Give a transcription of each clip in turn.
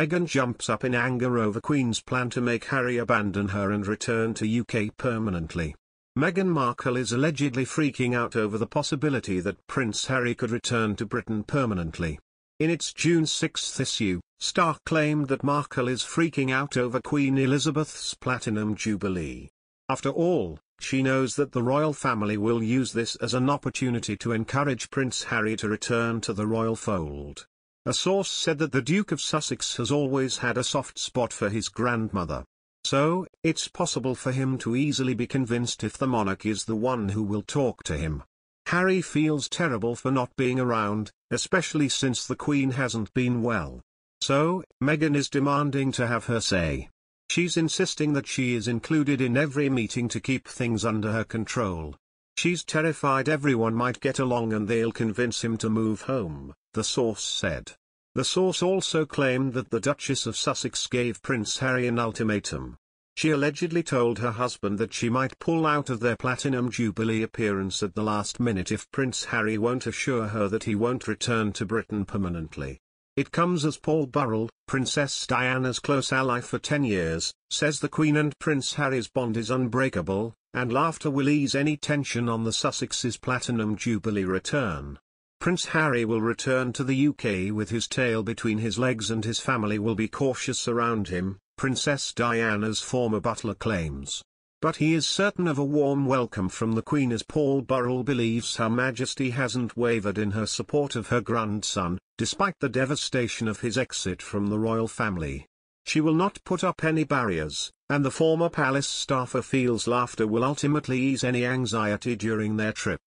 Meghan jumps up in anger over Queen's plan to make Harry abandon her and return to UK permanently. Meghan Markle is allegedly freaking out over the possibility that Prince Harry could return to Britain permanently. In its June 6 issue, Star claimed that Markle is freaking out over Queen Elizabeth's Platinum Jubilee. After all, she knows that the royal family will use this as an opportunity to encourage Prince Harry to return to the royal fold. A source said that the Duke of Sussex has always had a soft spot for his grandmother. So, it's possible for him to easily be convinced if the monarch is the one who will talk to him. Harry feels terrible for not being around, especially since the Queen hasn't been well. So, Meghan is demanding to have her say. She's insisting that she is included in every meeting to keep things under her control. She's terrified everyone might get along and they'll convince him to move home, the source said. The source also claimed that the Duchess of Sussex gave Prince Harry an ultimatum. She allegedly told her husband that she might pull out of their Platinum Jubilee appearance at the last minute if Prince Harry won't assure her that he won't return to Britain permanently. It comes as Paul Burrell, Princess Diana's close ally for 10 years, says the Queen and Prince Harry's bond is unbreakable, and laughter will ease any tension on the Sussex's Platinum Jubilee return. Prince Harry will return to the UK with his tail between his legs and his family will be cautious around him, Princess Diana's former butler claims. But he is certain of a warm welcome from the Queen as Paul Burrell believes Her Majesty hasn't wavered in her support of her grandson, despite the devastation of his exit from the royal family. She will not put up any barriers, and the former palace staffer feels laughter will ultimately ease any anxiety during their trip.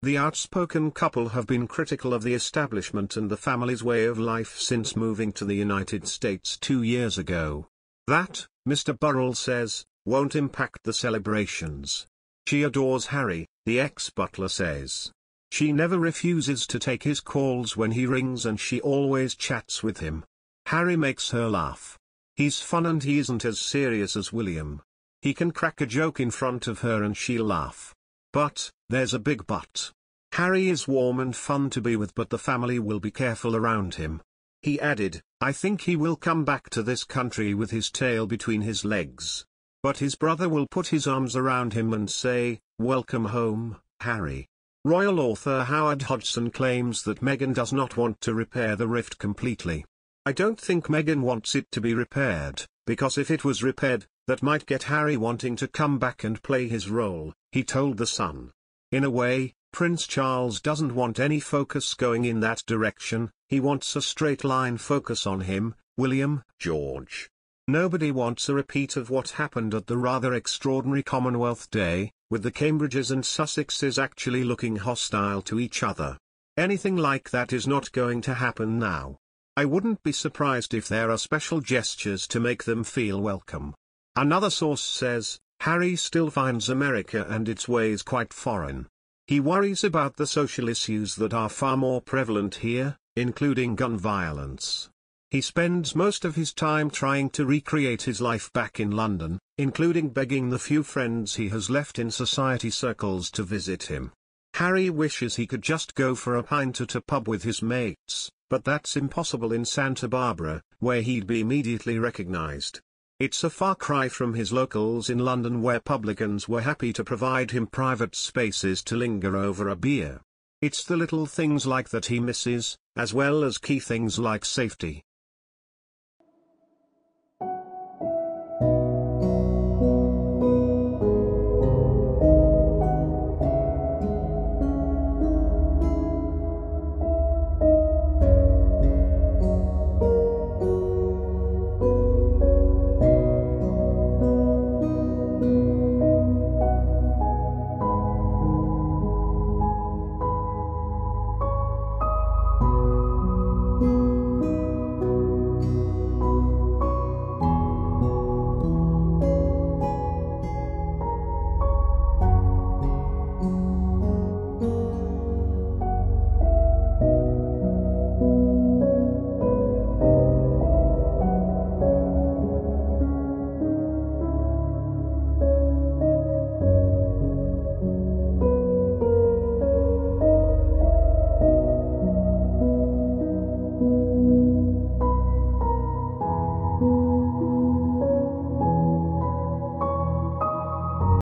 The outspoken couple have been critical of the establishment and the family's way of life since moving to the United States 2 years ago. That, Mr. Burrell says, won't impact the celebrations. She adores Harry, the ex-butler says. She never refuses to take his calls when he rings and she always chats with him. Harry makes her laugh. He's fun and he isn't as serious as William. He can crack a joke in front of her and she'll laugh. But, there's a big but. Harry is warm and fun to be with but the family will be careful around him. He added, I think he will come back to this country with his tail between his legs. But his brother will put his arms around him and say, welcome home, Harry. Royal author Howard Hodgson claims that Meghan does not want to repair the rift completely. I don't think Meghan wants it to be repaired, because if it was repaired, that might get Harry wanting to come back and play his role, he told The Sun. In a way, Prince Charles doesn't want any focus going in that direction, he wants a straight line focus on him, William, George. Nobody wants a repeat of what happened at the rather extraordinary Commonwealth Day, with the Cambridges and Sussexes actually looking hostile to each other. Anything like that is not going to happen now. I wouldn't be surprised if there are special gestures to make them feel welcome. Another source says, Harry still finds America and its ways quite foreign. He worries about the social issues that are far more prevalent here, including gun violence. He spends most of his time trying to recreate his life back in London, including begging the few friends he has left in society circles to visit him. Harry wishes he could just go for a pint at a pub with his mates, but that's impossible in Santa Barbara, where he'd be immediately recognized. It's a far cry from his locals in London where publicans were happy to provide him private spaces to linger over a beer. It's the little things like that he misses, as well as key things like safety.